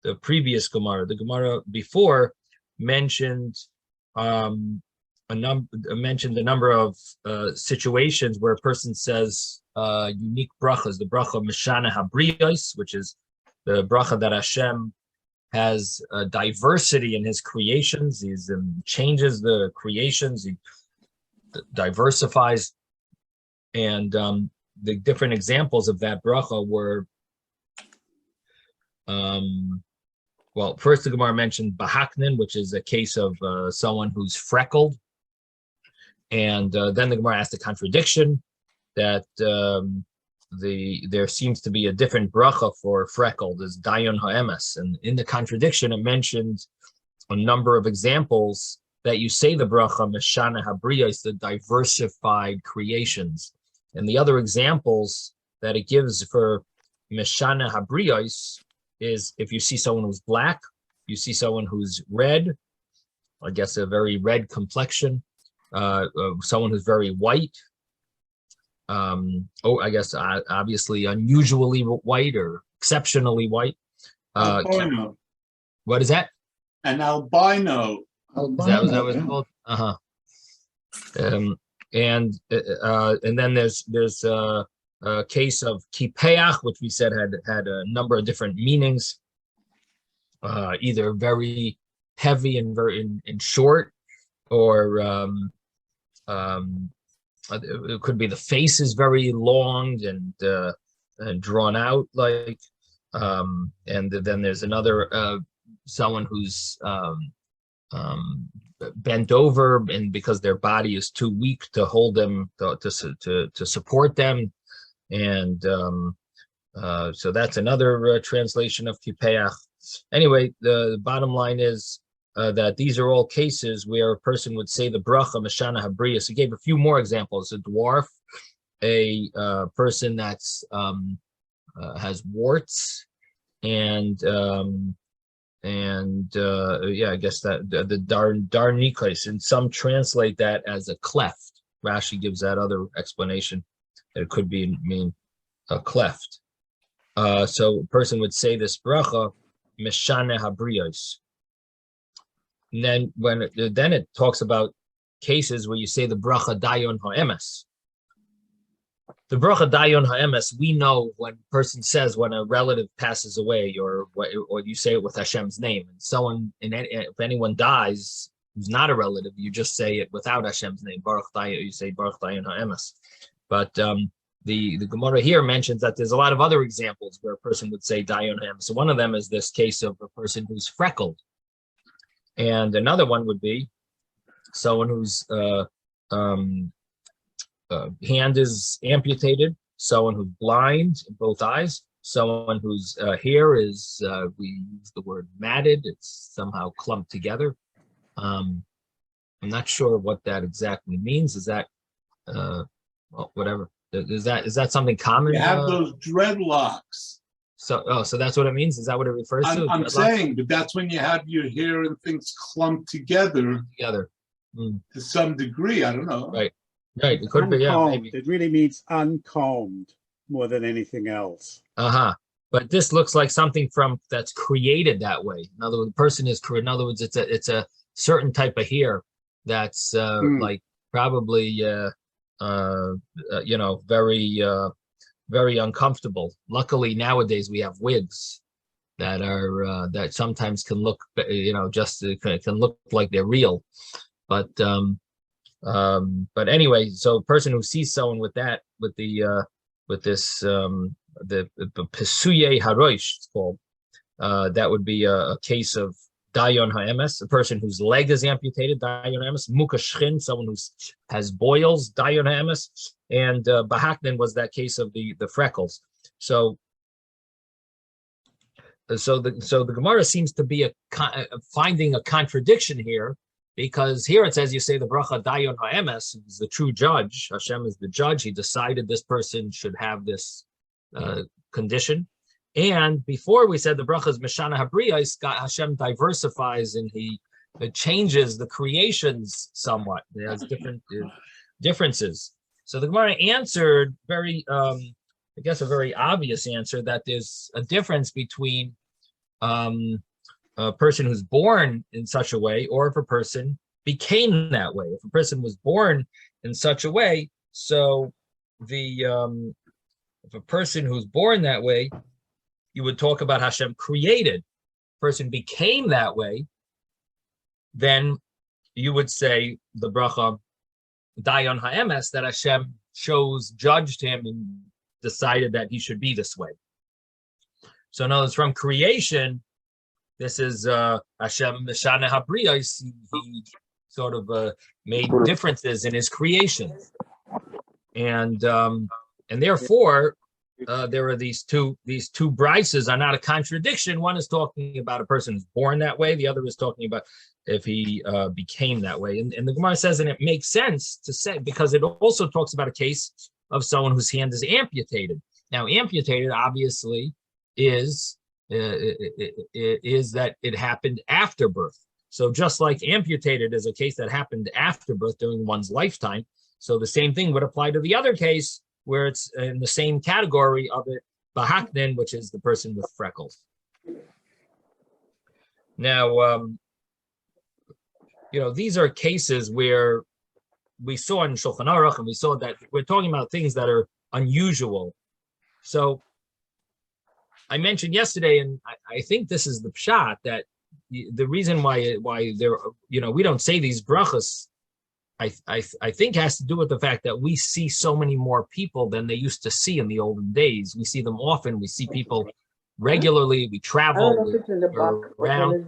the previous Gemara. The Gemara before mentioned a number of situations where a person says unique brachas. The bracha Mishana Habriyos, which is the bracha that Hashem has diversity in his creations. He changes the creations, he diversifies. And the different examples of that bracha were, well, first the Gemara mentioned Bahaknin, which is a case of someone who's freckled. And then the Gemara asked a contradiction that there seems to be a different bracha for freckled as Dayon Ha'emes. And in the contradiction, it mentioned a number of examples that you say the bracha Meshana Habriyos, the diversified creations. And the other examples that it gives for Meshana Habriyos is if you see someone who's black, you see someone who's red, I guess a very red complexion, someone who's very white, I guess obviously unusually white or exceptionally white. Albino. What is that? An albino. Is that what it's called? And then there's a case of kipeach, which we said had a number of different meanings, either very heavy and very and short, or it could be the face is very long and drawn out, like, and then there's another someone who's bent over, and because their body is too weak to hold them to support them, and so that's another translation of kipeach. Anyway, the bottom line is that these are all cases where a person would say the bracha Meshana Habriyos. He gave a few more examples: a dwarf, a person that's has warts, and I guess that the darnikos, and some translate that as a cleft. Rashi gives that other explanation that it could mean a cleft. So a person would say this bracha Meshana Habriyos. And then it talks about cases where you say the bracha Dayon Ha'emes. The bracha Dayon Ha'emes, we know when a person says when a relative passes away, or you say it with Hashem's name. And if anyone dies who's not a relative, you just say it without Hashem's name. Baruch Dayon, you say Baruch Dayon Ha'emes. But the Gemara here mentions that there's a lot of other examples where a person would say Dayon Ha'emes. So one of them is this case of a person who's freckled. And another one would be someone whose hand is amputated, someone who's blind in both eyes, someone whose hair is, we use the word matted, it's somehow clumped together. I'm not sure what that exactly means. Is that, well, whatever. Is that something common? You have those dreadlocks. So that's what it means? Is that what it refers to? I'm saying, but that's when you have your hair and things clumped together. To some degree, I don't know. Right. It could be, yeah, maybe. It really means uncombed more than anything else. But this looks like something that's created that way. In other words, the person is, in other words, it's a certain type of hair that's like probably very uncomfortable. Luckily nowadays we have wigs that are that sometimes can look, just can look like they're real. But anyway, so a person who sees someone with that, with this the Pesuye Harosh, it's called, that would be a case of Dayon Ha'emes, a person whose leg is amputated, Dayon Ha'emes, Mukashchin, someone who has boils, Dayon Ha'emes, and Bahaknin was that case of the freckles. So the Gemara seems to be finding a contradiction here, because here it says you say the bracha Dayon Ha'emes is the true judge. Hashem is the judge. He decided this person should have this condition. And before we said the bracha is Meshana Habriyos, Hashem diversifies and he changes the creations somewhat. It has different differences. So the Gemara answered I guess a very obvious answer, that there's a difference between a person who's born in such a way, or if a person became that way. If a person was born in such a way, so if a person who's born that way, you would talk about Hashem created. Person became that way, then you would say the bracha Dayan Ha'emes, that Hashem judged him and decided that he should be this way. So in other words, from creation, this is Hashem Meshana Habriyos. He sort of made differences in his creation, and therefore there are these two brises are not a contradiction. One is talking about a person who's born that way. The other is talking about if he became that way. And the Gemara says, and it makes sense to say, because it also talks about a case of someone whose hand is amputated. Now, amputated obviously is that it happened after birth. So just like amputated is a case that happened after birth during one's lifetime, so the same thing would apply to the other case where it's in the same category of it, bahaknin, which is the person with freckles. Now, these are cases where we saw in Shulchan Aruch, and we saw that we're talking about things that are unusual. So I mentioned yesterday, and I think this is the pshat, that the reason why there, we don't say these brachas, I think has to do with the fact that we see so many more people than they used to see in the olden days. We see them often. We see people regularly. We travel around.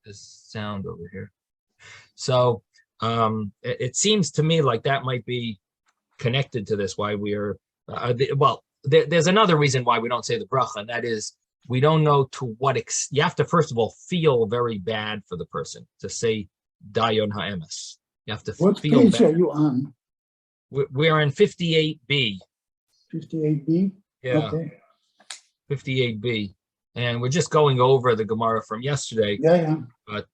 This sound over here. So it seems to me like that might be connected to this. Why we are there's another reason why we don't say the bracha, and that is we don't know to what extent. You have to first of all feel very bad for the person to say Dayon Ha'emes. You have to what feel page bad. are you on? We're in 58b. 58b? Yeah. Okay. 58b. And we're just going over the Gemara from yesterday. Yeah. But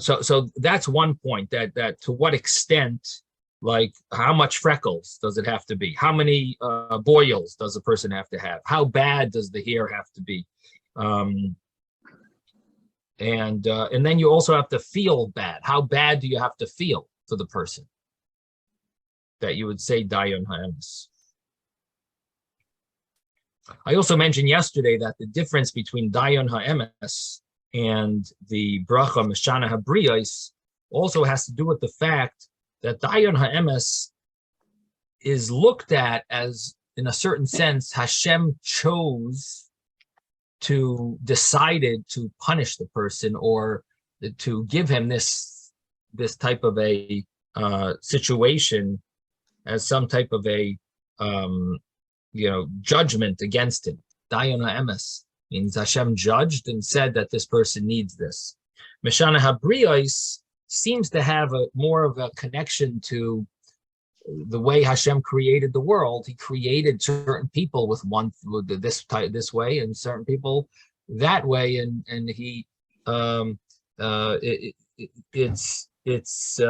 so that's one point, that to what extent, like how much freckles does it have to be? How many boils does a person have to have? How bad does the hair have to be? And then you also have to feel bad. How bad do you have to feel for the person that you would say Dayan Ha'emes? I also mentioned yesterday that the difference between Dayan Ha'emes and the Bracha Meshana Habriyos also has to do with the fact that Dayan Ha'emes is looked at as, in a certain sense, Hashem decided to punish the person, or to give him this type of a situation as some type of a judgment against him. Dayan Ha'emes means Hashem judged and said that this person needs this. Meshana Habriyos seems to have more of a connection to the way Hashem created the world. He created certain people with this way, and certain people that way, and he it's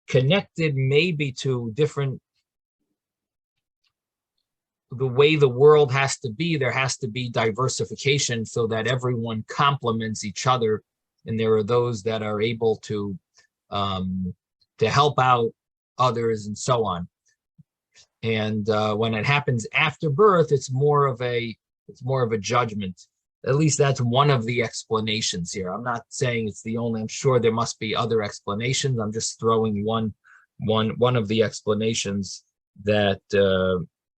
connected maybe to different, the way the world has to be. There has to be diversification so that everyone complements each other, and there are those that are able to help out others and so on. And when it happens after birth, it's more of a judgment. At least that's one of the explanations here. I'm not saying it's the only. I'm sure there must be other explanations. I'm just throwing one of the explanations that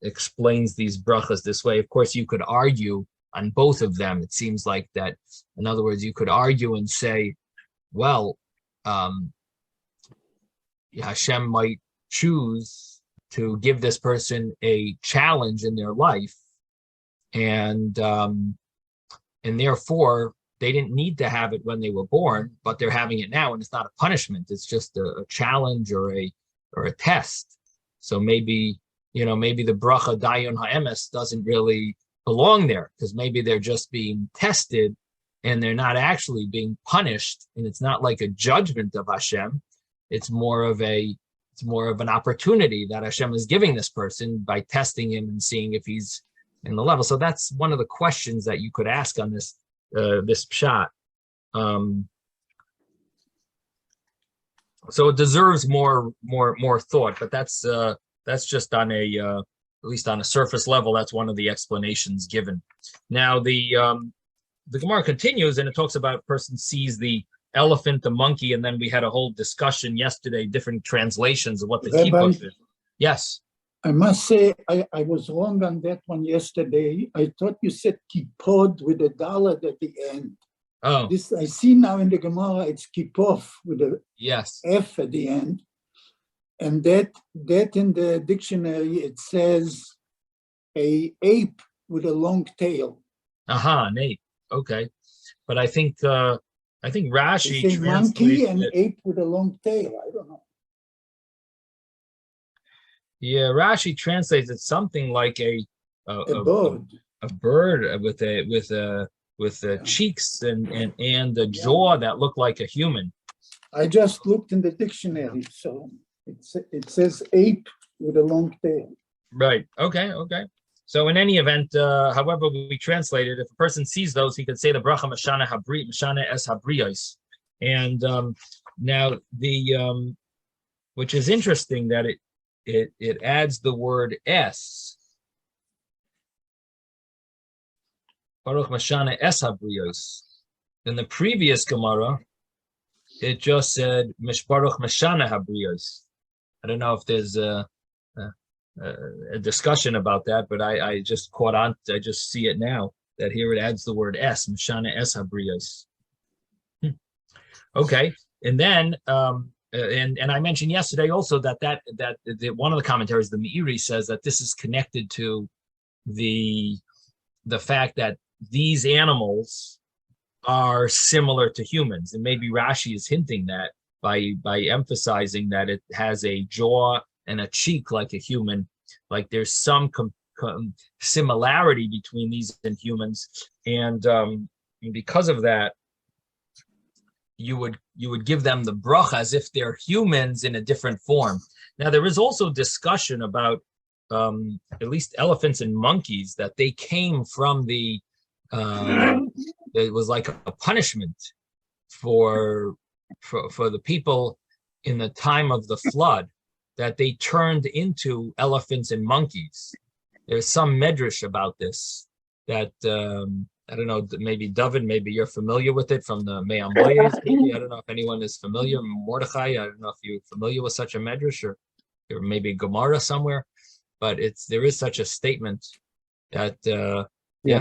explains these brachas this way. Of course, you could argue on both of them. It seems like that. In other words, you could argue and say, well, Hashem might choose to give this person a challenge in their life, and therefore they didn't need to have it when they were born, but they're having it now, and it's not a punishment. It's just a challenge or a test. So maybe the bracha Dayan Ha'emes doesn't really belong there, because maybe they're just being tested and they're not actually being punished, and it's not like a judgment of Hashem. It's more of an opportunity that Hashem is giving this person by testing him and seeing if he's in the level. So that's one of the questions that you could ask on this this pshat. So it deserves more thought, but that's just on a at least on a surface level. That's one of the explanations given. Now the Gemara continues and it talks about a person sees the elephant, the monkey, and then we had a whole discussion yesterday, different translations of what the kippah is. Yes. I must say, I was wrong on that one yesterday. I thought you said kippod with a dalet at the end. Oh. This I see now in the Gemara, it's kippof with a yes F at the end. And that in the dictionary, it says a ape with a long tail. An ape. Okay. But I think Rashi They say monkey and ape with a long tail. I don't know. Yeah, Rashi translates it something like a bird. A bird with cheeks and a jaw that look like a human. I just looked in the dictionary, so it says ape with a long tail. Right. Okay. So in any event, however we translate it, if a person sees those, he could say the bracha mashana es habriyos. And now the which is interesting that it adds the word es. Baruch mashana es habriyos. In the previous Gemara, it just said mishbaruch mashana habriyos. I don't know if there's a discussion about that, but I just caught on. I just see it now that here it adds the word es, mashana es habriyos. Okay, and then and I mentioned yesterday also that one of the commentaries, the Meiri, says that this is connected to the fact that these animals are similar to humans, and maybe Rashi is hinting that by emphasizing that it has a jaw and a cheek like a human, like there's some similarity between these and humans, and because of that, you would give them the bracha as if they're humans in a different form. Now there is also discussion about at least elephants and monkeys, that they came from it was like a punishment for the people in the time of the flood, that they turned into elephants and monkeys. There's some medrash about this that I don't know, maybe David, maybe you're familiar with it from the Me'amoyes. Maybe I don't know if anyone is familiar. Mordechai, I don't know if you're familiar with such a medrash, or maybe Gemara somewhere, but there is such a statement that it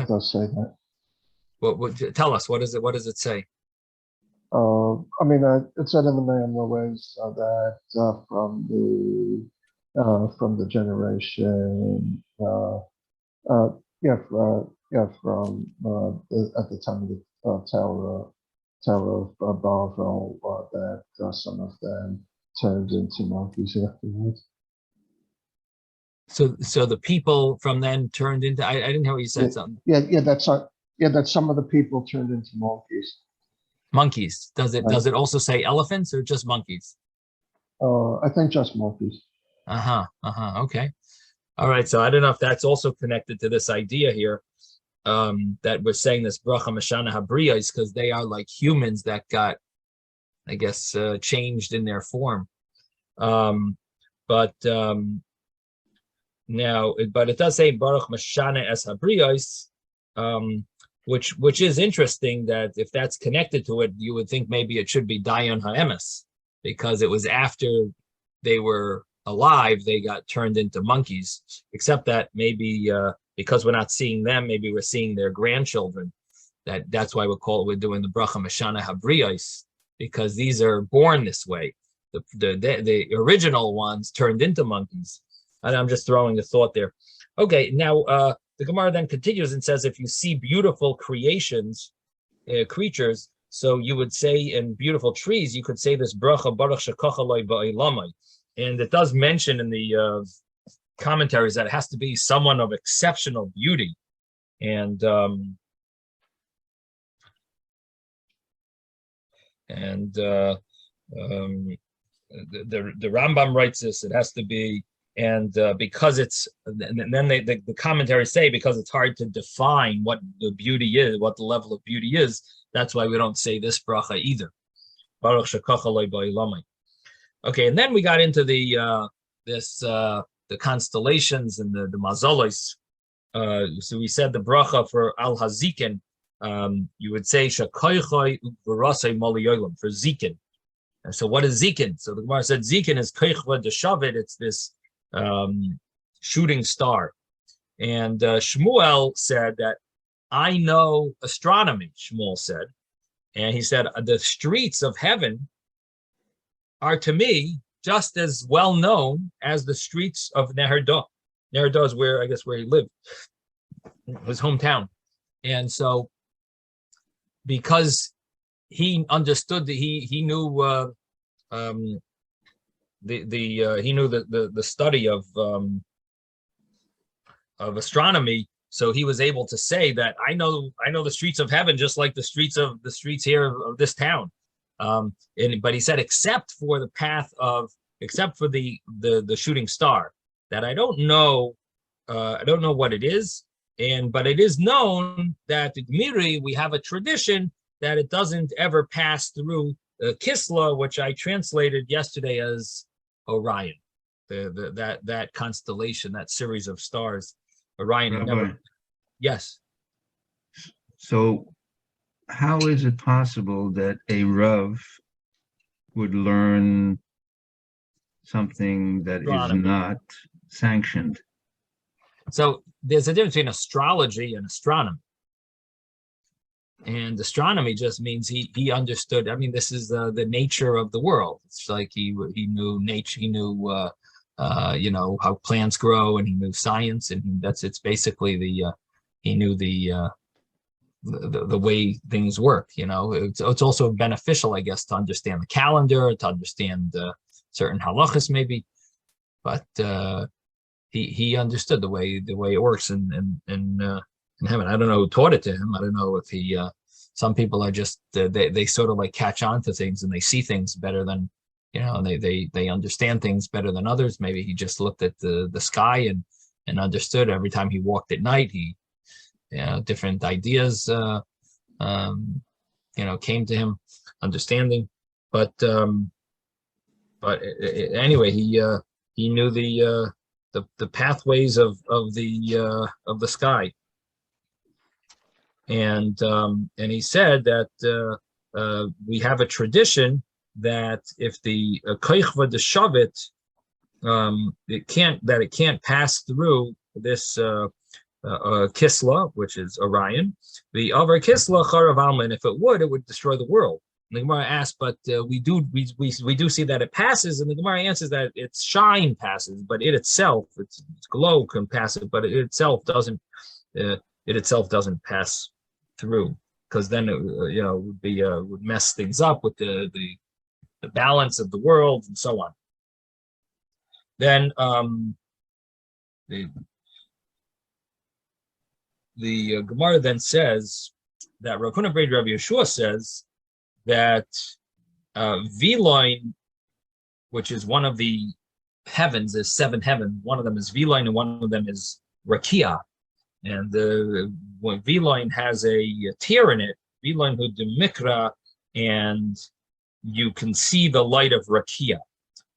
does say that. What tell us, what does it say? I mean, it said in the Me'amoyes that from the generation from at the time of the Tower of Babel, that some of them turned into monkeys afterwards. So the people from then turned into, I didn't hear what you said. Something. That some of the people turned into monkeys. Monkeys. Does it also say elephants or just monkeys? I think just monkeys. Okay. All right. So I don't know if that's also connected to this idea here, that we're saying this bracha mashana habriyos, because they are like humans that got, I guess, changed in their form. But it does say baruch mashana es habriyos, which is interesting, that if that's connected to it, you would think maybe it should be dayon ha'emes, because it was after they were alive they got turned into monkeys, except that maybe because we're not seeing them, maybe we're seeing their grandchildren. That's why we're doing the bracha mashana habriyos, because these are born this way. The original ones turned into monkeys. And I'm just throwing a thought there. Okay, now the Gemara then continues and says, if you see beautiful creations, creatures, so you would say in beautiful trees, you could say this bracha baruch shekocha loy ba'olamai. And it does mention in the commentaries that it has to be someone of exceptional beauty. And the Rambam writes this, it has to be And because it's, and then the commentaries say because it's hard to define what the beauty is, what the level of beauty is, that's why we don't say this bracha either. Baruch shekocha loy ba'olamai. Okay, and then we got into the constellations and the mazolos. So we said the bracha for al hazikin. You would say shakoichoi u'varasei moliyolim for zikin. And so what is zikin? So the Gemara said zikin is koichva deshavet. It's this shooting star. And Shmuel said that I know astronomy. Shmuel said, and he said the streets of heaven are to me just as well known as the streets of Neherdah. Neherdah is where he lived, his hometown. And so, because he understood that he knew he knew the study of astronomy, so he was able to say that I know the streets of heaven just like the streets here of this town. But he said except for the shooting star, that I don't know what it is, but it is known that the Gemiri, we have a tradition that it doesn't ever pass through Kisla, which I translated yesterday as Orion, that constellation, that series of stars. Orion never. Yes. So, how is it possible that a Rav would learn something that is not sanctioned? So there's a difference between astrology and astronomy. And astronomy just means he understood. I mean, this is the nature of the world. It's like he knew nature. He knew how plants grow, and he knew science, and it's basically he knew the way things work. It's also beneficial, I guess, to understand the calendar, to understand certain halachas maybe, but he understood the way it works in heaven. I don't know who taught it to him. I don't know if he. Some people are just they sort of like catch on to things, and they see things better than they understand things better than others. Maybe he just looked at the sky and understood. Every time he walked at night, different ideas came to him, understanding. But anyway, he knew the pathways of the sky. And he said that we have a tradition that if the koichva deshavet, it can't pass through this Kisla, which is Orion. The other Kisla charav alma, and if it would destroy the world. And the Gemara asks, but we do see that it passes, and the Gemara answers that its shine passes, but it itself, its glow can pass it, but it itself doesn't pass through, because then it would mess things up with the balance of the world and so on. Then the Gemara then says that Rav Huna Breid Rav Yeshua says that Viloin, which is one of the heavens, there's 7 heavens. One of them is Viloin and one of them is Rakia. And when Viloin has a tear in it, Viloin hu demikra, and you can see the light of Rakia.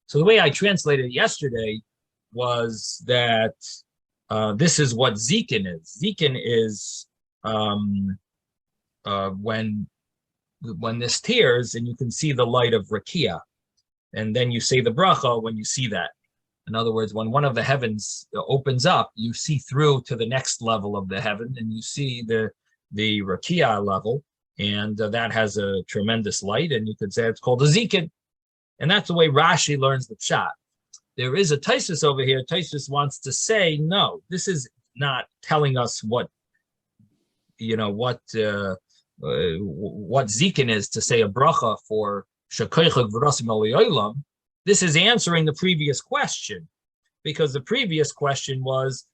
So the way I translated it yesterday was that this is what Zikin is. Zikin is when this tears and you can see the light of Rakia. And then you say the bracha when you see that. In other words, when one of the heavens opens up, you see through to the next level of the heaven, and you see the Rakia level, and that has a tremendous light, and you could say it's called a Zikin. And that's the way Rashi learns the pshat. There is a Taisus over here. Taisus wants to say, no, this is not telling us what Zikin is, to say a bracha for Shekoichak V'rasim Aliyaylam. This is answering the previous question, because the previous question was,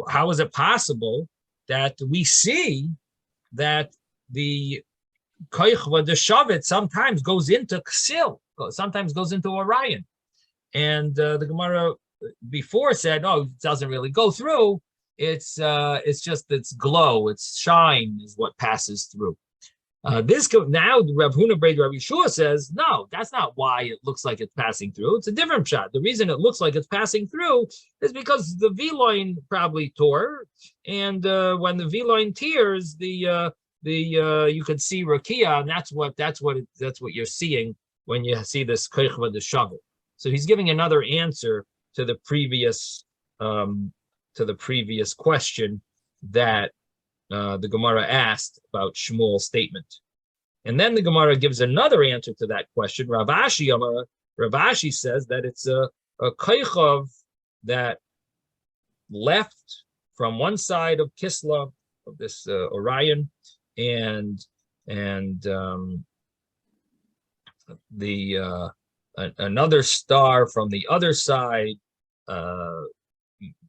how is it possible that we see that the Koichva, the Shavet, sometimes goes into Ksil, sometimes goes into Orion? And the Gemara before said, no, it doesn't really go through. It's just its glow, its shine is what passes through. Now Rav Huna Braid Rav Yeshua says, no, that's not why it looks like it's passing through. It's a different shot. The reason it looks like it's passing through is because the V-line probably tore, and when the V-line tears, you could see rakia, and that's what you're seeing when you see this koichva the shovel. So he's giving another answer to the previous question that the Gemara asked about Shmuel's statement. And then the Gemara gives another answer to that question. Rav Ashi says that it's a koichav that left from one side of Kisla, of this Orion, and another star from the other side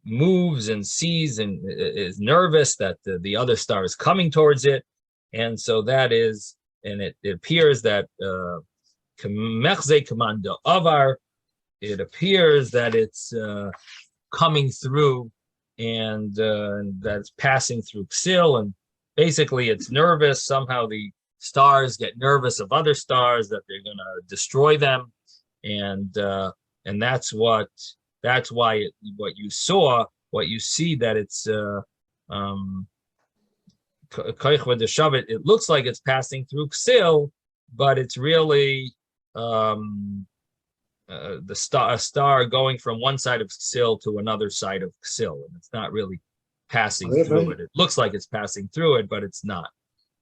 moves and sees and is nervous that the other star is coming towards it, and so that is, and it appears that it appears that it's coming through, and that's passing through Ksil, and basically it's nervous. Somehow the stars get nervous of other stars that they're going to destroy them, and that's why what you see that it's it looks like it's passing through Ksil, but it's really a star going from one side of Ksil to another side of Ksil, and it's not really passing through it. It looks like it's passing through it, but it's not.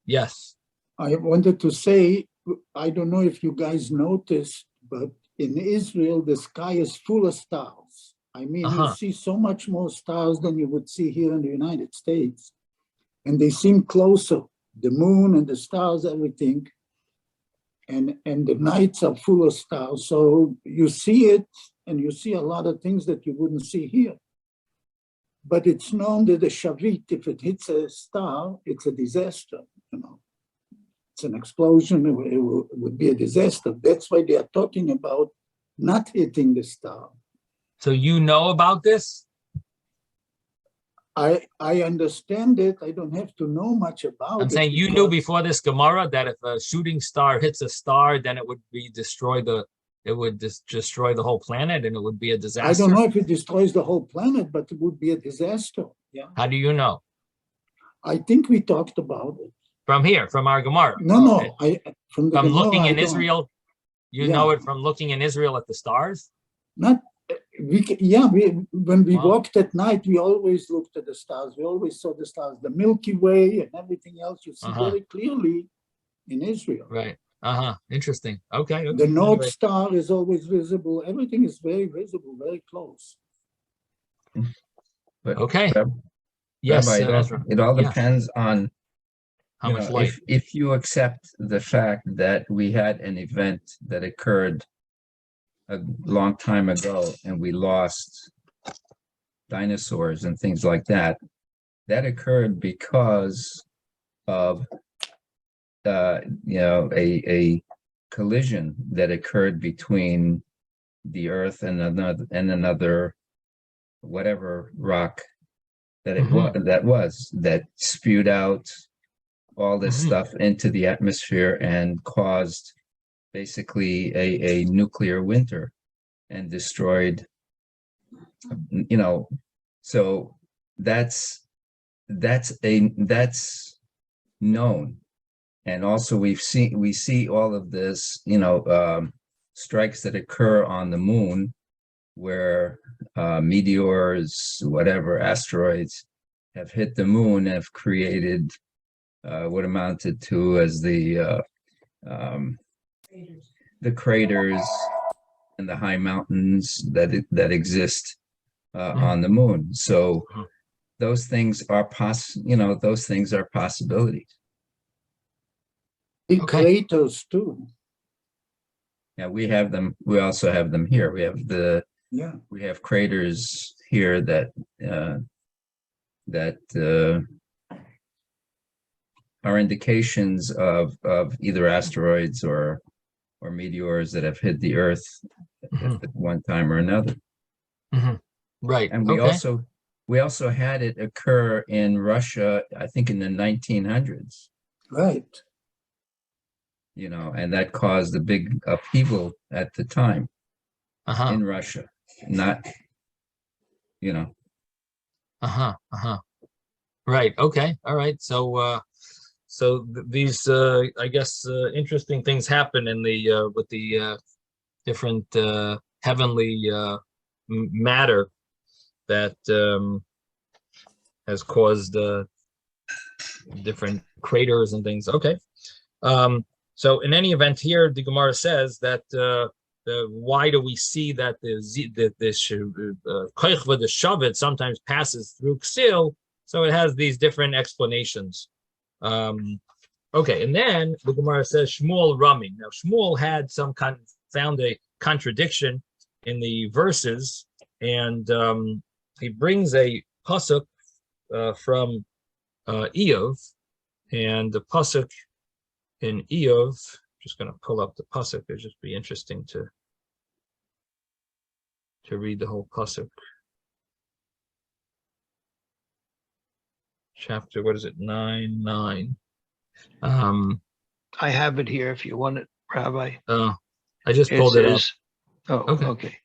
Yes. I wanted to say, I don't know if you guys noticed, but in Israel, the sky is full of stars. I mean, you see so much more stars than you would see here in the United States. And they seem closer, the moon and the stars, everything. And the nights are full of stars. So you see it, and you see a lot of things that you wouldn't see here. But it's known that the Shavit, if it hits a star, it's a disaster, It's an explosion, it would be a disaster. That's why they are talking about not hitting the star. So you know about this? I understand it. I don't have to know much about it. I'm saying you knew before this Gemara that if a shooting star hits a star, then it would destroy the whole planet, and it would be a disaster. I don't know if it destroys the whole planet, but it would be a disaster. Yeah. How do you know? I think we talked about it. From here, from our Gemara? No. From looking in Israel, you know it from looking in Israel at the stars? When we walked at night, we always looked at the stars. We always saw the stars, the Milky Way and everything else. You see very clearly in Israel. Right. Interesting. Okay. The North Star is always visible. Everything is very visible, very close. But, okay. Yes. Rabbi, it all depends on how much light. If you accept the fact that we had an event that occurred a long time ago and we lost dinosaurs and things like that, that occurred because of a collision that occurred between the Earth and another whatever rock that that spewed out all this stuff into the atmosphere and caused basically a nuclear winter and destroyed, so that's known. And also we see all of this, strikes that occur on the moon where meteors, whatever, asteroids have hit the moon and have created what amounted to as the craters and the high mountains that exist on the moon. So those things are possibilities. Big craters too. Yeah, we have them. We also have them here. We have we have craters here that are indications of either asteroids or meteors that have hit the Earth at one time or another. Right. And Okay. we also had it occur in Russia, I think in the 1900s, Right. and that caused a big upheaval at the time Uh-huh. in Russia. Not, Right. Okay. All right. So these I guess interesting things happen in the with the different heavenly matter that has caused different craters and things. Okay. So in any event, here the Gemara says that why do we see that the koich with the shavet sometimes passes through ksil? So it has these different explanations. Okay, and then the Gemara says Shmuel Rami. Now Shmuel had found a contradiction in the verses, and he brings a pasuk from Eov, and the pasuk in Eov. Just going to pull up the pasuk. It'd just be interesting to read the whole pasuk. Chapter, what is it? 9:9. I have it here if you want it, Rabbi. I just pulled it up. Oh, okay.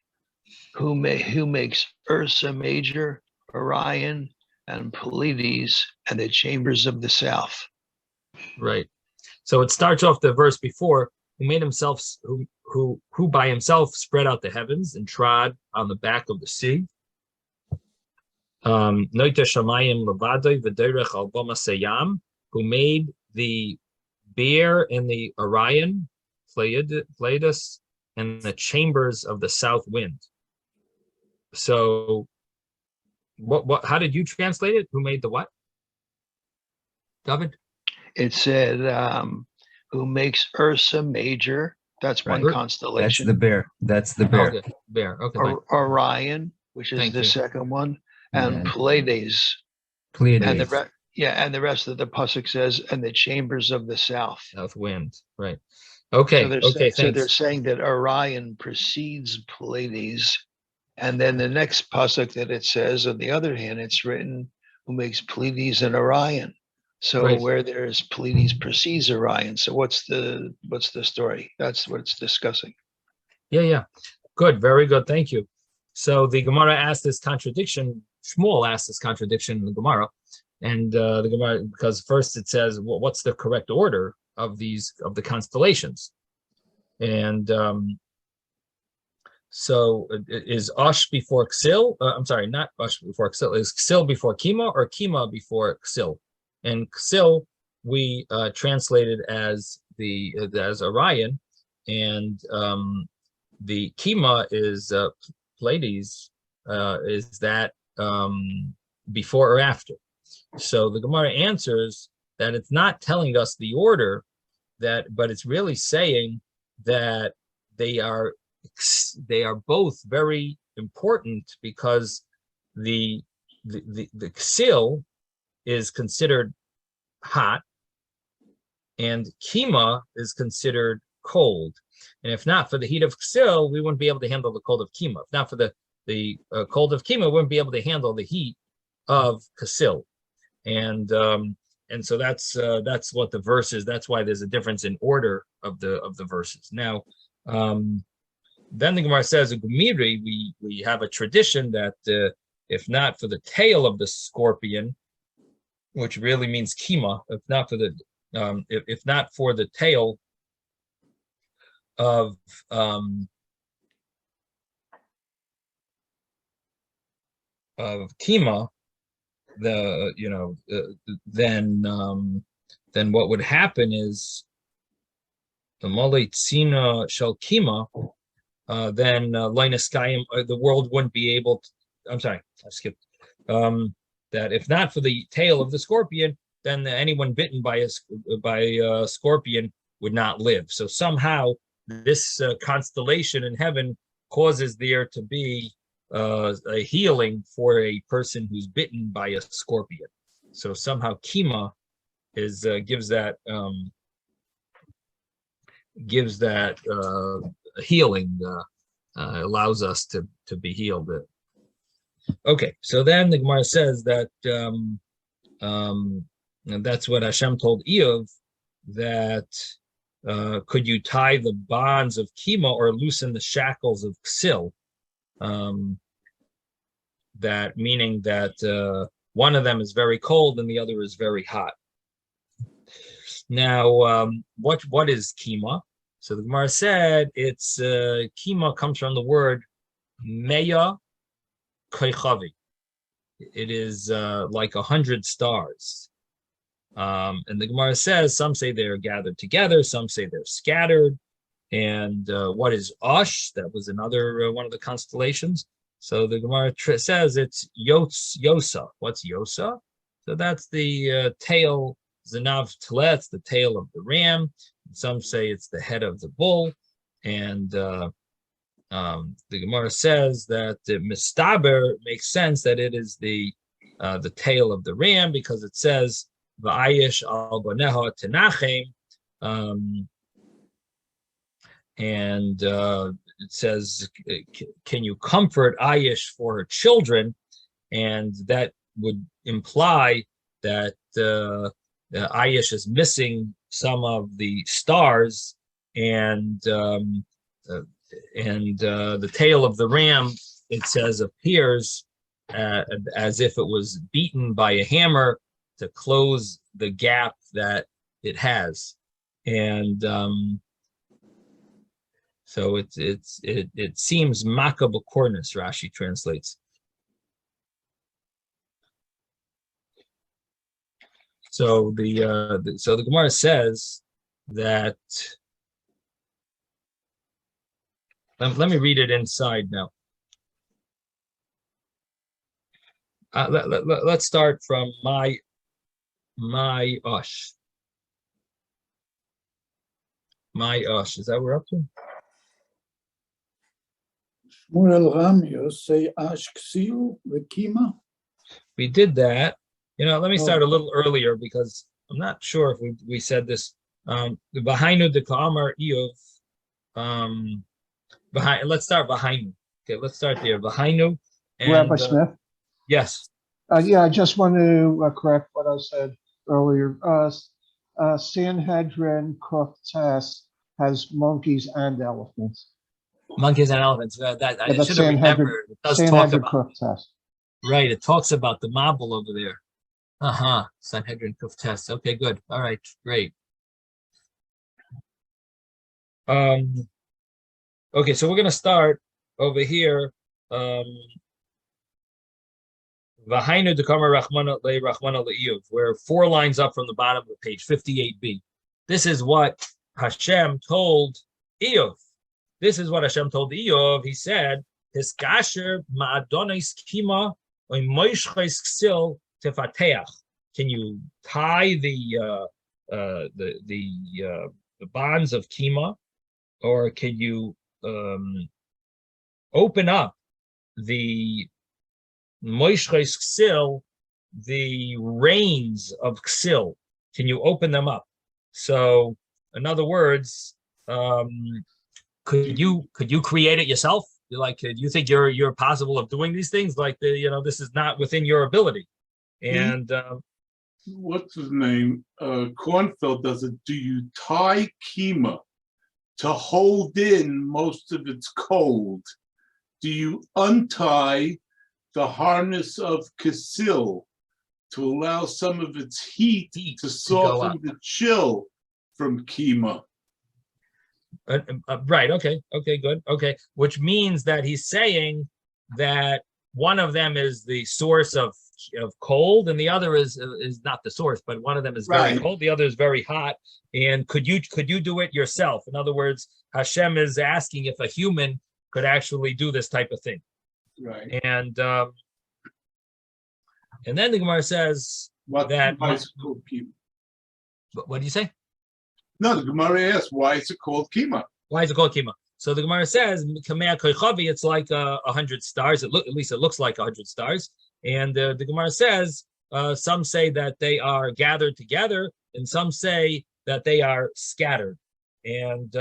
Who makes Ursa Major, Orion, and Pleiades, and the chambers of the south. Right. So it starts off the verse before, who made himself, who by himself spread out the heavens and trod on the back of the sea. Noita Shamayim Levadoi V'derech al Bama Seyam, who made the bear and the Orion, Pleiades, and the chambers of the south wind. So, what? How did you translate it? Who made the what, David? It said, who makes Ursa Major. That's one constellation. That's the bear. That's the bear. Okay, bear. Okay. Orion, which is the second one, and Pleiades. And the rest of the pasuk says, and the chambers of the south. South wind. Right. Okay. So they're saying that Orion precedes Pleiades, and then the next pasuk that it says, on the other hand, it's written, who makes Pleiades and Orion. So where there's Pleiades precedes Orion. So what's the story? That's what it's discussing. Yeah. Good. Very good. Thank you. So the Gemara asked this contradiction. Shmuel asked this contradiction in the Gemara, and the Gemara, because first it says, well, what's the correct order of the constellations, and so is Osh before Ksil? I'm sorry, not Osh before Ksil. Is Ksil before Kima or Kima before Ksil? And Ksil we translated as Orion, and the Kima is Pleiades. Is that before or after? So the Gemara answers that it's not telling us the order, but it's really saying that they are both very important, because the Ksil is considered hot and Kima is considered cold. And if not for the heat of Ksil, we wouldn't be able to handle the cold of Kima. If not for the cold of Kima, we wouldn't be able to handle the heat of Ksil. And so that's what the verse is. That's why there's a difference in order of the verses. Now, then the Gemara says in Gumiri, we have a tradition that if not for the tail of the scorpion, which really means Kima, if not for the tail of Kima, then what would happen is the Malay Tzina Shel Kima, then Linus-Kayim, the world wouldn't be able to. I'm sorry, I skipped. That if not for the tail of the scorpion, then anyone bitten by a scorpion would not live. So somehow this constellation in heaven causes there to be a healing for a person who's bitten by a scorpion. So somehow Kima gives that healing, allows us to be healed. Okay, so then the Gemara says that and that's what Hashem told Eov, that could you tie the bonds of Kima or loosen the shackles of Ksil? That meaning that one of them is very cold and the other is very hot. Now, what is Kima? So the Gemara said it's Kima comes from the word Meya Koichavi. It is like 100 stars. And the Gemara says some say they're gathered together, some say they're scattered. And what is Osh? That was another one of the constellations. So the Gemara says it's Yosa. What's Yosa? So that's the tail, Zanav Tlet, the tail of the ram. Some say it's the head of the bull. And the Gemara says that the Mistaber makes sense that it is the tail of the ram, because it says Va'ayish al Boneha Tenachem, and it says, can you comfort Ayish for her children? And that would imply that Ayish is missing some of the stars, and the tail of the ram, it says, appears as if it was beaten by a hammer to close the gap that it has. And so it seems makabakornis, Rashi translates. So the Gemara says that. Let me read it inside now. Let's start from my Ush. My Ush. Is that what we're up to? Shmuel Ram, you say Ash Ksil V'Kima? We did that. Let me start a little earlier, because I'm not sure if we said this. The Bahainu de Ka'amar Iyov. Let's start Bahainu. Okay, let's start there. Bahainu. Rabbi Smith? Yes. Yeah, I just want to correct what I said earlier. Sanhedrin Kuftas has monkeys and elephants. Monkeys and elephants. I should have remembered. It does Sanhedrin talk about Kuftas. Right. It talks about the marble over there. Sanhedrin Kuftas. Okay, good. All right, great. Okay, so we're going to start over here. V'hainu dekama rachmana le'iyuv. We're 4 lines up from the bottom of page 58b. This is what Hashem told Iyov. This is what Hashem told Iyov. He said, "Hiskasher ma'adonis kima o'moishchais ksil tefateach." Can you tie the bonds of kima, or can you open up the moishchais ksil, the reins of ksil? Can you open them up? So, in other words, could you create it yourself? Do you think you're possible of doing these things? This is not within your ability. And what's his name? Kornfeld does it. Do you tie kima to hold in most of its cold? Do you untie the harness of Kasil to allow some of its heat to soften the chill from kima? Right. Okay, good. Okay. Which means that he's saying that one of them is the source of cold, and the other is not the source, but one of them is very cold, the other is very hot. And could you do it yourself? In other words, Hashem is asking if a human could actually do this type of thing. Right. And then the Gemara says why that. Is it called kima? What do you say? No, the Gemara asks, why is it called kima? Why is it called kima? So the Gemara says, it's like 100 stars. At least it looks like 100 stars. And the Gemara says, some say that they are gathered together, and some say that they are scattered. And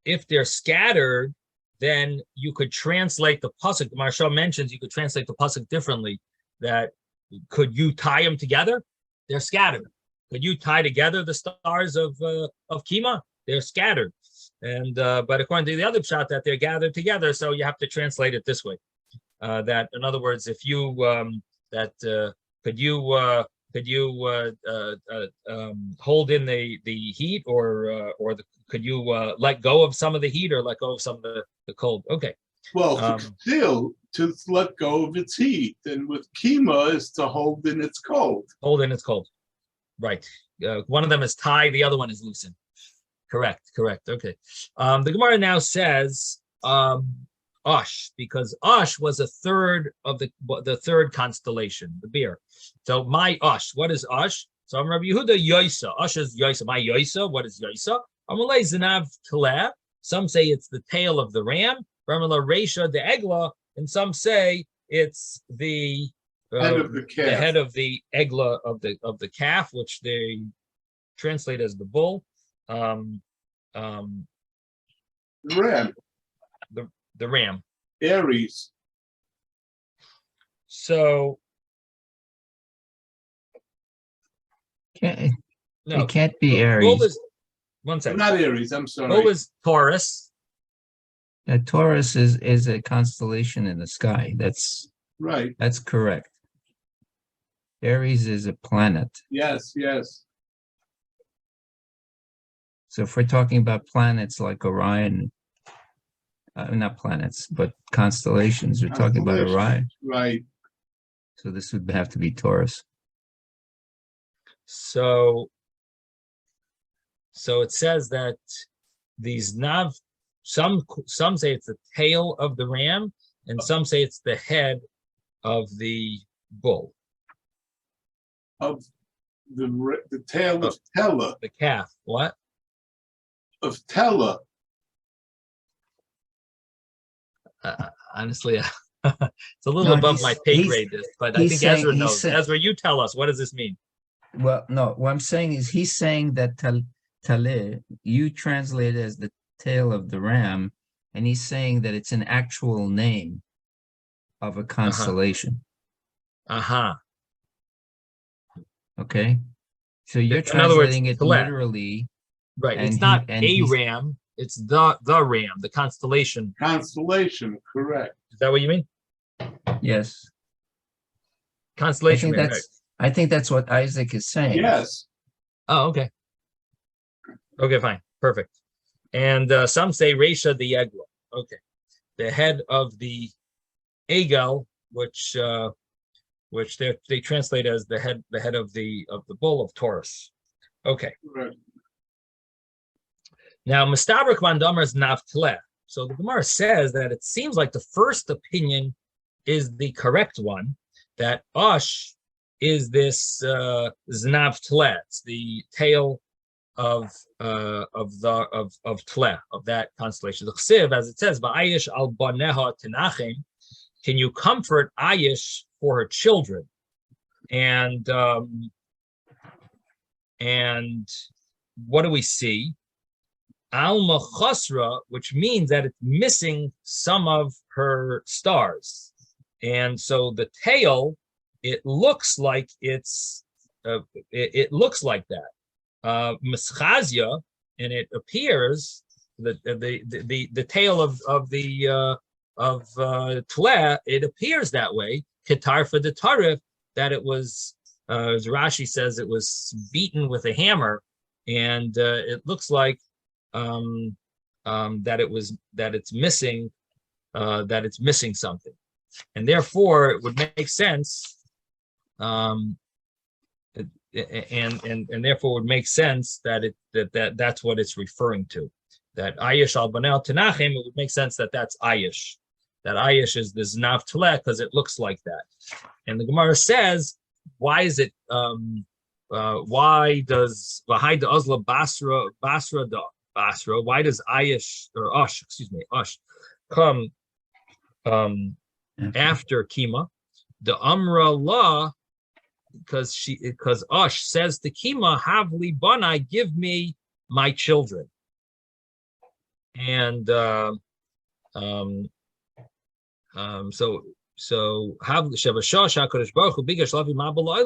if they're scattered, then you could translate the pasuk. Marshall mentions you could translate the pasuk differently. That could you tie them together? They're scattered. Could you tie together the stars of Kima? They're scattered. And but according to the other pshat, that they're gathered together, so you have to translate it this way. That in other words, if you could you hold in the heat, or could you let go of some of the heat, or let go of some of the cold? Okay. Well, still to let go of its heat, and with Kima is to hold in its cold. Hold in its cold. Right. One of them is tied, the other one is loosened. Correct. Okay. The Gemara now says Ush, because Ush was a third of the third constellation, the beer. So my Ush, what is Ush? So I'm Rabbi Yehuda Yoisa. Ush is Yoisa. My Yoisa, what is Yoisa? Amalei Zinav Taleh. Some say it's the tail of the ram. Ramala Reisha the Egla, and some say it's the head of the calf. The head of the Egla of the calf, which they translate as the bull. Ram. The ram. Aries. So It no, can't be Aries. bull is, one second. Not Aries, I'm sorry. Bull is Taurus. Taurus is a constellation in the sky. That's right. That's correct. Aries is a planet. Yes. So if we're talking about planets like Orion, not planets, but constellations, we're talking about Orion. Right. So this would have to be Taurus. So it says that these nav, some say it's the tail of the ram, and some say it's the head of the bull. Of the tail of Tella. The calf. What? Of Tella. Honestly, it's a little above my pay grade, but I think Ezra knows. Ezra, you tell us, what does this mean? Well, no, what I'm saying is he's saying that Taleh, you translate it as the tail of the ram, and he's saying that it's an actual name of a constellation. Okay? So you're translating it literally. Right. It's not a ram, it's the ram, the constellation. Constellation, correct. Is that what you mean? Yes. Constellation ram. I think that's what Isaac is saying. Yes. Oh, okay. Okay, fine. Perfect. And some say Reisha the Egla. Okay. The head of the Egel, which they translate as the head of the bull of Taurus. Okay. Right. Now, Mistabrak Van Damar's Naftleh. So the Gemara says that it seems like the first opinion is the correct one, that Ush is this Znavtleh, it's the tail of Tleh, of that constellation. The Chsiv, as it says, Va'ayish al baneha tenachim, can you comfort Ayish for her children? And what do we see? Alma Chasra, which means that it's missing some of her stars. And so the tail, it looks like it's it looks like that. Mischazia, and it appears that the tail of Tleh, it appears that way. Ketar for the Tarif, that it was, as Rashi says, it was beaten with a hammer, and it looks like that it's missing something, and therefore it would make sense, and therefore would make sense that's what it's referring to. That Ayish al Banel Tenachim, it would make sense that that's Ayish. That Ayish is the Znav Tleh because it looks like that. And the Gemara says, why is it? Why does Vahai de Ozla Basra da Basra? Why does Ayish or Ush, Ush, come after Kima? The Amra La, because Ush says to Kima, Havli Banai, give me my children. And so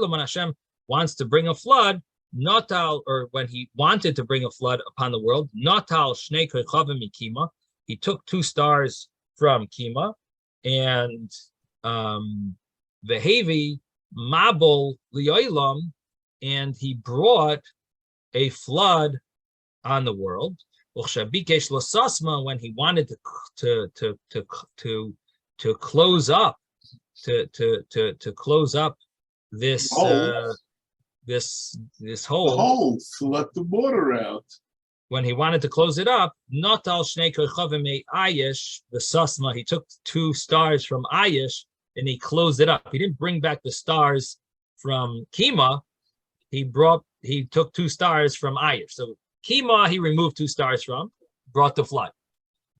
when Hashem wants to bring a flood, or when he wanted to bring a flood upon the world, he took 2 stars from Kima, and Vehevi Mabul Lioilam, and he brought a flood on the world. When he wanted to close up this this hole. The hole to let the water out. When he wanted to close it up, Natal Shnei Koichavim Ayish, the Sasma, he took 2 stars from Ayish and he closed it up. He didn't bring back the stars from Kima. He took 2 stars from Ayish. So Kima, he removed 2 stars from, brought the flood.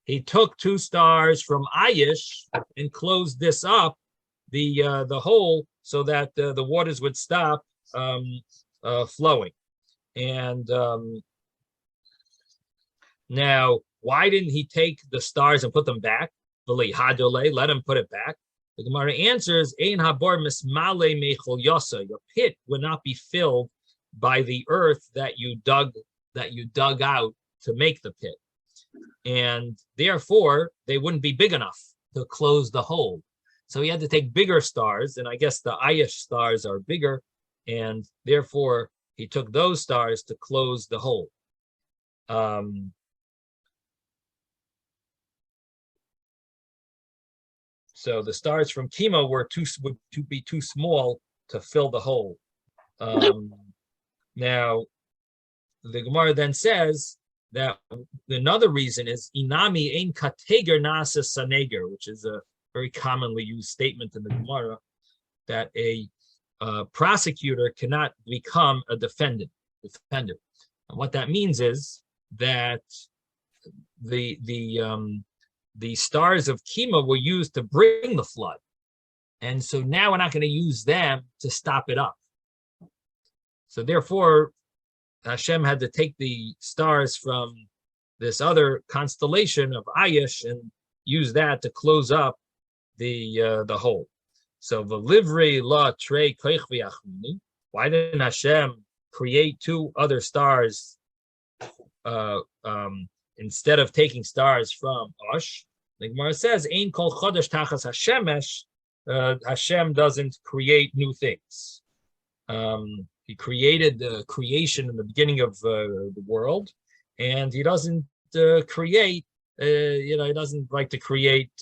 He took 2 stars from Ayish and closed this up, the hole, so that the waters would stop flowing. And now, why didn't he take the stars and put them back? Let him put it back. The Gemara answers, your pit would not be filled by the earth that you dug out to make the pit. And therefore, they wouldn't be big enough to close the hole. So he had to take bigger stars, and I guess the Ayish stars are bigger, and therefore he took those stars to close the hole. So the stars from Kima would be too small to fill the hole. Now, the Gemara then says that another reason is inami ein kateger nasa saneger, which is a very commonly used statement in the Gemara, that a prosecutor cannot become a defendant. And what that means is that the stars of Kima were used to bring the flood, and so now we're not going to use them to stop it up. So therefore, Hashem had to take the stars from this other constellation of Ayish and use that to close up the hole. So the livri la trei koich v'achmini. Why didn't Hashem create 2 other stars instead of taking stars from Osh? The Gemara says, "Ein kol chodesh tachas Hashemesh." Hashem doesn't create new things. He created the creation in the beginning of the world, and he doesn't create. He doesn't like to create,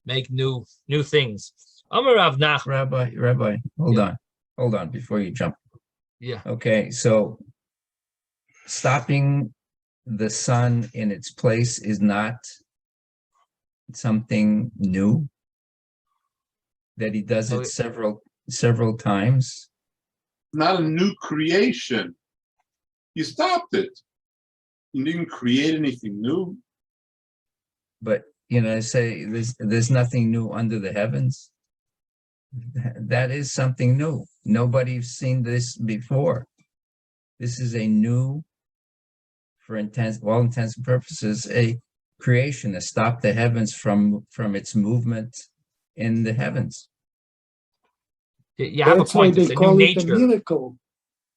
make new things. Amar Rav Nachman. Rabbi, hold on before you jump. Yeah. Okay, so stopping the sun in its place is not something new, that he does it several times. Not a new creation. You stopped it. You didn't create anything new. But say there's nothing new under the heavens. That is something new. Nobody's seen this before. This is a new, for all intents and purposes, a creation to stop the heavens from its movement in the heavens. You have That's a point. why It's they a new call it a nature. miracle.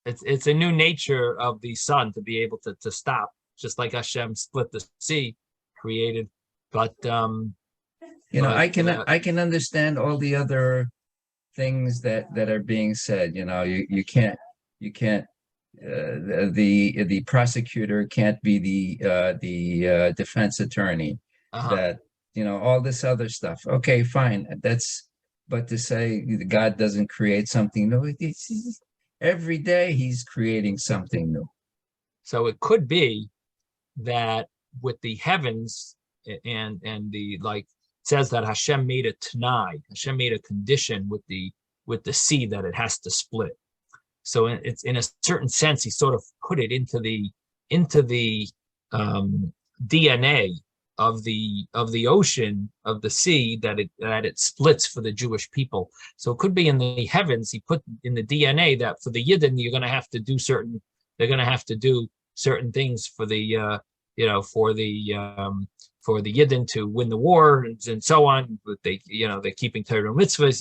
It's a new nature of the sun to be able to stop, just like Hashem split the sea, created. But I can understand all the other things that are being said. You can't the prosecutor can't be the defense attorney. That all this other stuff. Okay, fine. But to say God doesn't create something new, every day he's creating something new. So it could be that with the heavens and the it says that Hashem made a t'nai, Hashem made a condition with the sea that it has to split. So it's in a certain sense he sort of put it into the DNA of the ocean, of the sea, that it splits for the Jewish people. So it could be in the heavens he put in the DNA that for the Yidden they're going to have to do certain things for the for the Yidden to win the war and so on. But they're keeping Torah mitzvahs.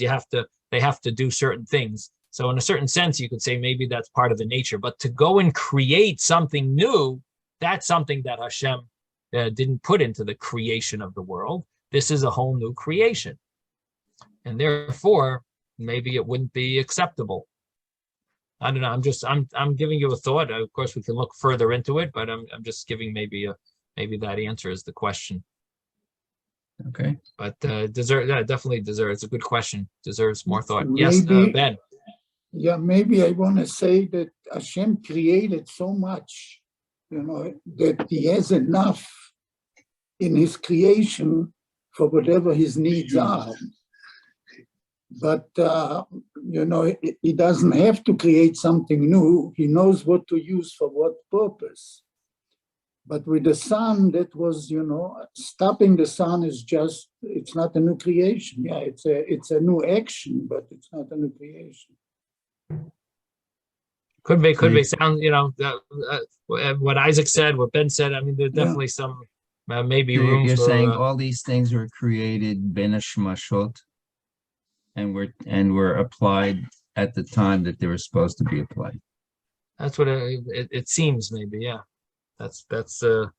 They have to do certain things. So in a certain sense, you could say maybe that's part of the nature. But to go and create something new, that's something that Hashem didn't put into the creation of the world. This is a whole new creation, and therefore maybe it wouldn't be acceptable. I don't know. I'm giving you a thought. Of course, we can look further into it, but I'm just giving maybe that answers the question. Okay. But definitely deserves. It's a good question. Deserves more thought. Maybe, Yes, Ben. Yeah, maybe I want to say that Hashem created so much, that He has enough in His creation for whatever His needs are. But He doesn't have to create something new. He knows what to use for what purpose. But with the sun, that was, stopping the sun is it's not a new creation. Yeah, it's a new action, but it's not a new creation. Could be. Sound, what Isaac said, what Ben said. I mean, there's definitely some maybe room. You're for, saying all these things were created ben hashmashot, and were applied at the time that they were supposed to be applied. That's what it seems. Maybe, yeah. That's to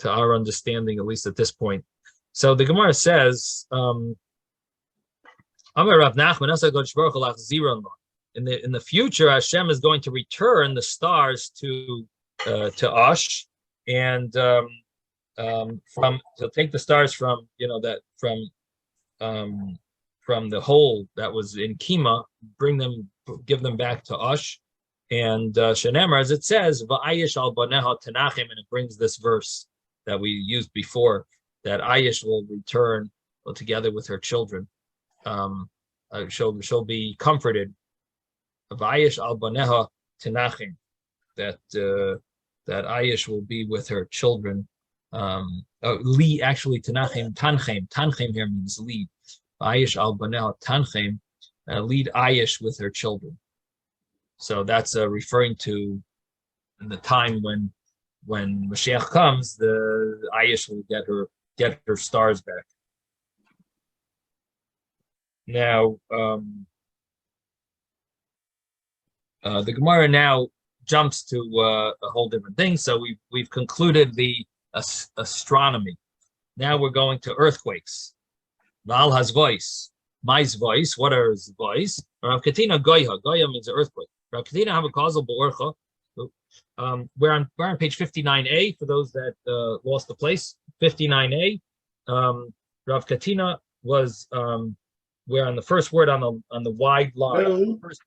our understanding, at least at this point. So the Gemara says, Amar Rav Nachman, Asa Kodesh Baruch Hu lach ziron lo. In the future, Hashem is going to return the stars to Ash, and he'll take the stars from from the hole that was in Kima, give them back to Ash, and Shenemar, as it says, va'ayish al baneha tenachim, and it brings this verse that we used before, that Ayish will return together with her children. She'll be comforted. Vayish al baneha tenachim, that Ayish will be with her children. Li, actually, Tanchem here means lead. Ayish al baneha tanchem, lead Ayish with her children. So that's referring to in the time when Mashiach comes, the Ayish will get her stars back. Now, the Gemara now jumps to a whole different thing. So we've concluded the astronomy. Now we're going to earthquakes. Val has voice. Mai's voice. What are his voice? Rav Katina Goya. Goya means Earthquake. Rav Katina have a causal Borcha. We're on page 59a for those that lost the place. 59a. Rav Katina was we're on the first word on the wide line. Hello, Isaac.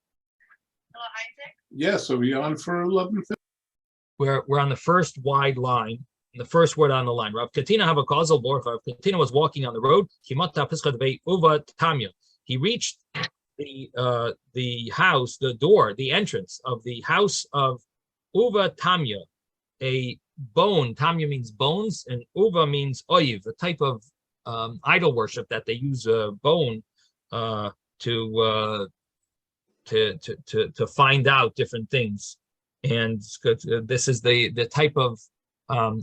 Yes, are we on for 11? We're on the first wide line. The first word on the line. Rav Katina have a causal Borcha. Rav Katina was walking on the road. He reached the house, the door, the entrance of the house of Uva Tamya, a bone. Tamya means bones, and Uva means oiv, a type of idol worship that they use a bone to find out different things. And this is the type of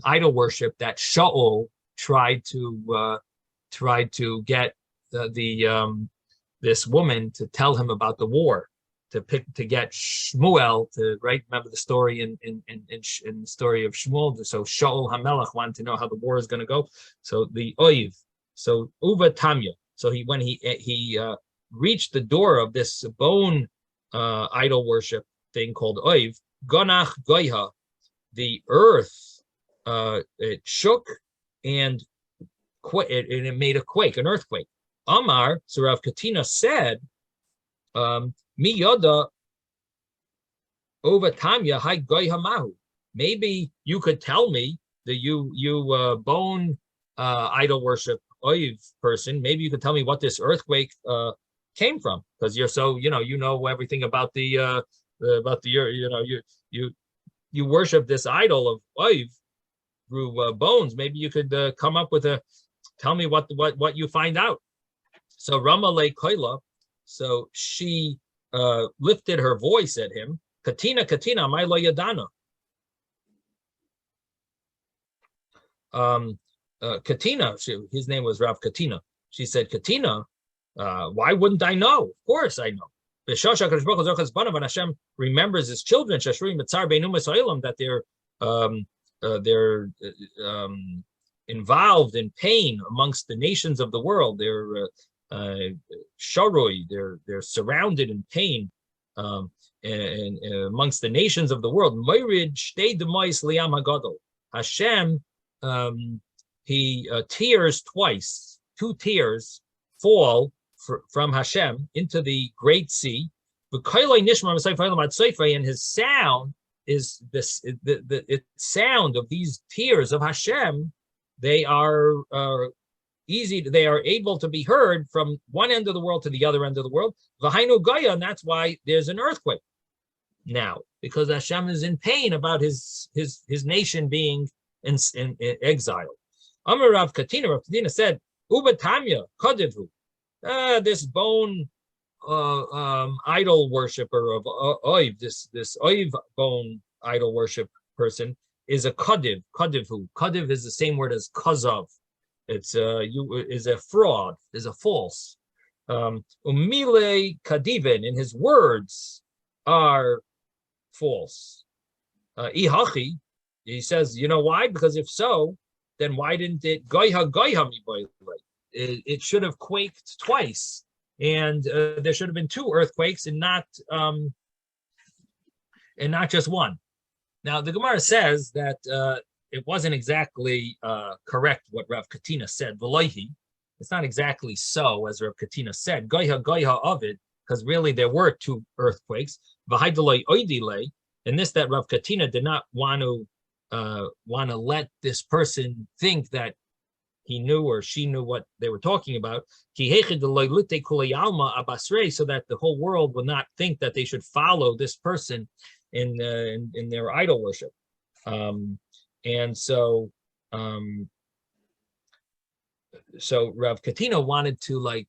idol worship that Shaul tried to get this woman to tell him about the war, to get Shmuel to remember the story in the story of Shmuel. So Shaul Hamelach wanted to know how the war is going to go. So the oiv, so Uva Tamya. So when he reached the door of this bone idol worship thing called oiv, Gonach Goyha, the earth it shook and it made a quake, an earthquake. Amar, so Rav Katina said, Mi yoda over Tamya hai goy hamahu. Maybe you could tell me that you bone idol worship oiv person. Maybe you could tell me what this earthquake came from, because you're so you know everything about the you worship this idol of oiv through bones. Maybe you could come up with tell me what you find out. So Rama le Koila, so she lifted her voice at him. Katina, my lo yadana. Katina, his name was Rav Katina. She said, Katina, why wouldn't I know? Of course I know. And Hashem remembers his children, that they're involved in pain amongst the nations of the world. They're sharoi, they're surrounded in pain, and amongst the nations of the world. Hashem, he tears twice, 2 tears fall from Hashem into the great sea. And his sound is this, the sound of these tears of Hashem. They are they are able to be heard from one end of the world to the other end of the world. And that's why there's an earthquake now, because Hashem is in pain about his nation being in exile. Amar Rav Katina said, Ubatanya Kadivhu, this bone idol worshiper of Oiv, this Oiv bone idol worship person is a Kadiv. Kadivhu. Kadiv is the same word as Kazav. It's is a fraud, is a false. Umile Kadivin, and his words are false. Ihachi, he says, you know why? Because if so, then why didn't it goyha mi? It should have quaked twice, and there should have been 2 earthquakes, and not just one. Now the Gemara says that it wasn't exactly correct what Rav Katina said. V'loihi, it's not exactly so as Rav Katina said. Goyha of it, because really there were 2 earthquakes. V'haidaloi oidile, and this that Rav Katina did not want to let this person think that he knew or she knew what they were talking about, so that the whole world would not think that they should follow this person in their idol worship. And so Rav Katina wanted to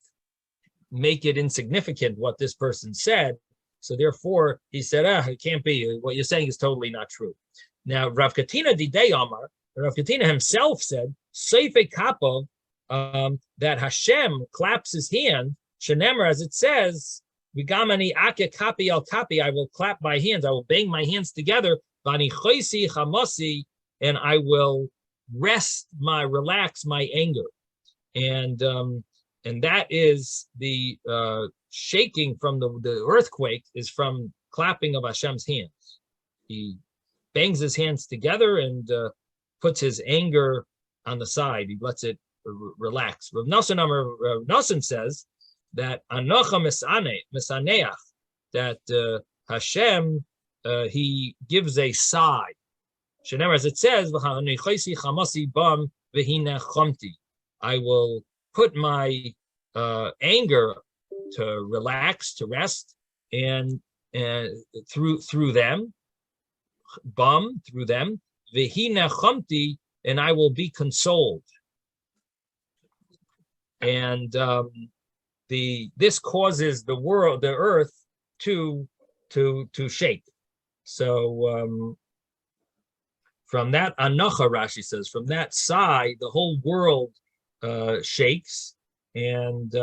make it insignificant what this person said. So therefore he said, it can't be. What you're saying is totally not true. Now, Rav Katina Didei Amar, Rav Katina himself said, Seife Kapov, that Hashem claps his hand, Shenemer, as it says, Vigamani Ake Kapi al Kapi, I will clap my hands, I will bang my hands together, Vani Choisi Chamasi, and I will relax my anger. And that is the shaking from the earthquake is from clapping of Hashem's hands. He bangs his hands together and puts his anger on the side. He lets it relax. Rav Nosson says that Anocha Misaneach, that Hashem, he gives a sigh. Shenemer, as it says, I will put my anger to relax, to rest, and through them, through them, and I will be consoled. And this causes the world, the earth, to shake. So from that anacha, Rashi says, from that sigh, the whole world shakes. And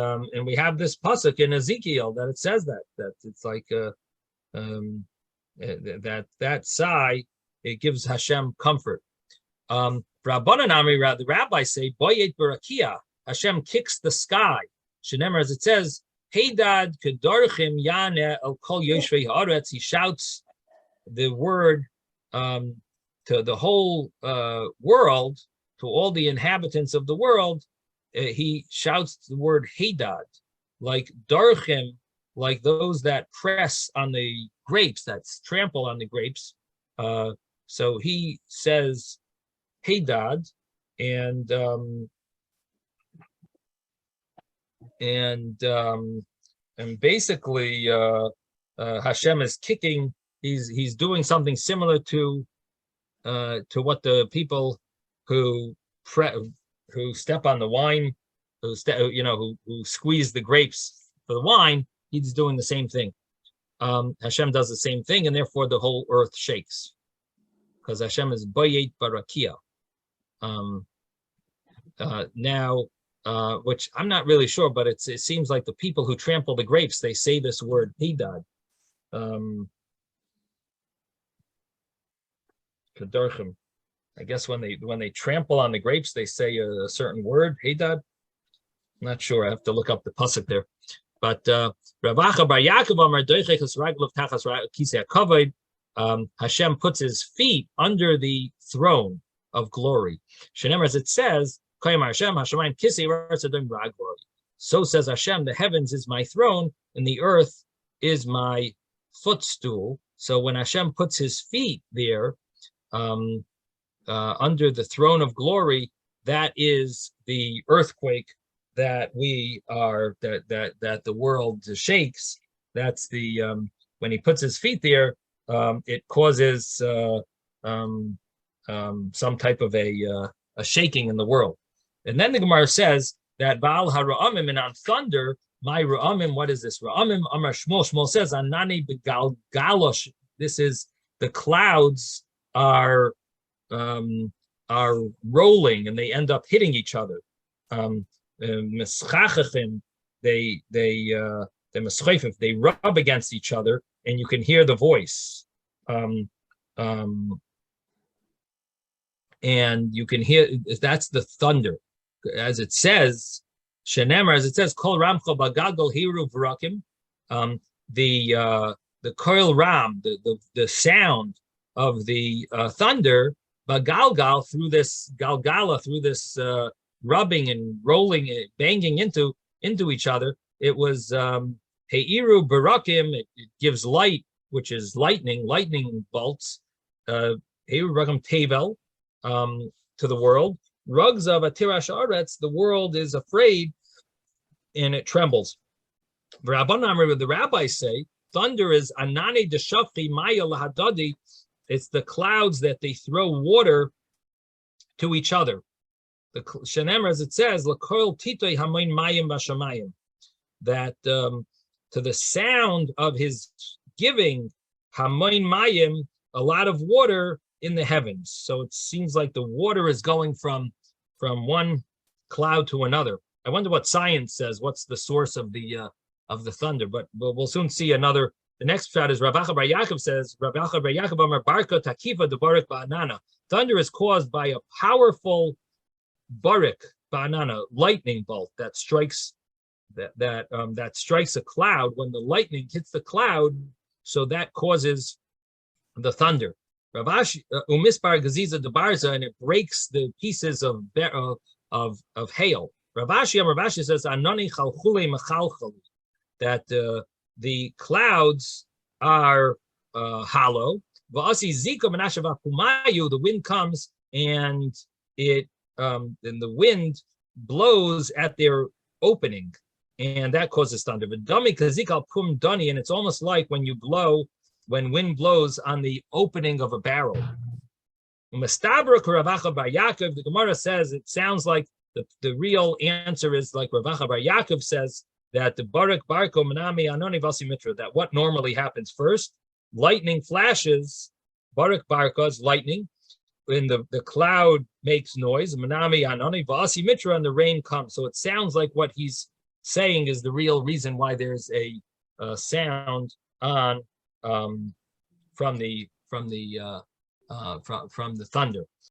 we have this pasuk in Ezekiel that it says that it's like that sigh, it gives Hashem comfort. Rabbanan Amri, the rabbis say, Boyet Barakia, Hashem kicks the sky. Shenemer, as it says, Heidad Kedorchim Yane El Kol Yoshvei Haaretz. He shouts the word to the whole world, to all the inhabitants of the world. He shouts the word Heidad, like Darchim, like those that press on the grapes, that trample on the grapes. So he says Heidad, and basically Hashem is kicking. He's doing something similar to what the people who step on the wine, who squeeze the grapes for the wine. He's doing the same thing. Hashem does the same thing, and therefore the whole earth shakes, because Hashem is Bayet Barakia. Now, which I'm not really sure, but it seems like the people who trample the grapes, they say this word hidad. Kedorchim. I guess when they trample on the grapes, they say a certain word, hidad. Not sure. I have to look up the pasuk there. But Ravacha bar Yaakov Amar Doichechus Raglov Tachas Kisei HaKavod. Hashem puts his feet under the throne of glory. Shenemar, as it says, Hashem Hashemayim Kisei Ratzadom Raglov. So says Hashem, the heavens is my throne, and the earth is my footstool. So when Hashem puts his feet there, under the throne of glory, that is the earthquake that that the world shakes. That's the when he puts his feet there, it causes some type of a shaking in the world. And then the Gemara says that Baal HaRa'amim, and on thunder, my Ra'amim, what is this? Ra'amim Amar Shmuel. Shmuel says, Anani Begal Galosh. This is the clouds are rolling and they end up hitting each other. They rub against each other, and you can hear the voice. And you can hear, that's the thunder, as it says. Shenemar, as it says, Kol Ramcha Bagagol Hiru V'Rakim. The Kol Ram, the sound of the thunder, Bagalgal, through this Galgala, through this rubbing and rolling, banging into each other. It was Heiru Barakim. It gives light, which is lightning bolts. Heiru Barakim Tevel to the world. Rugs of Atirash Aretz, the world is afraid and it trembles. The rabbis say thunder is Anani Deshafchi Maya Lahadadi. It's the clouds that they throw water to each other. The Shenemar, as it says, L'koil Titoi Hamoin Mayim Vashamayim, that to the sound of his giving Hamoin Mayim, a lot of water in the heavens. So it seems like the water is going from one cloud to another. I wonder what science says. What's the source of the thunder? But we'll soon see another. The next shot is Rav Acha bar Yaakov says, Rav Acha bar Yaakov Amar Barka Takifa Debarik Ba'anana. Thunder is caused by a powerful barik Ba'anana, lightning bolt that strikes that strikes a cloud. When the lightning hits the cloud, so that causes the thunder. Ravashi Umispar Gaziza Debarza, and it breaks the pieces of hail. Ravashi says Anani Chalchule Machalchali, that the clouds are hollow. The wind comes and the wind blows at their opening, and that causes thunder. And it's almost like when wind blows on the opening of a barrel. The Gemara says it sounds like the real answer is like Rav Acha bar Yaakov says, that the Barak Barko Manami Anoni Vasi Mitra, that what normally happens first, lightning flashes, Barak Barka's lightning, when the cloud makes noise, Manami Anoni Vasi Mitra, and the rain comes. So it sounds like what he's saying is the real reason why there's a sound on from the thunder.